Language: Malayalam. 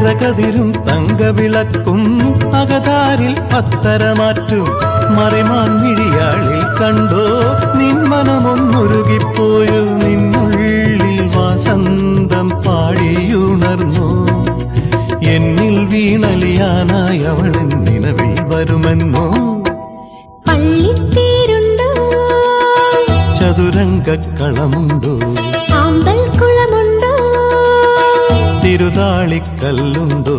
നിറകതിരും തങ്കവിളക്കും അകതാരിൽ പത്തരമാറ്റും മറിമാൻ മിഴിയാളിൽ കണ്ടോ നിൻ മനമൊന്നുരുകിപ്പോയോ നിന്നുള്ളിൽ വാസന്തം പാടിയുണർന്നു എന്നിൽ വീണലിയാനായി അവൾ നിലവിൽ വരുമെന്നോ പള്ളിത്തേരുണ്ടോ ചതുരംഗക്കളമുണ്ടോ ആമ്പൽക്കുളമുണ്ടോ തിരുതാളിക്കല്ലുണ്ടോ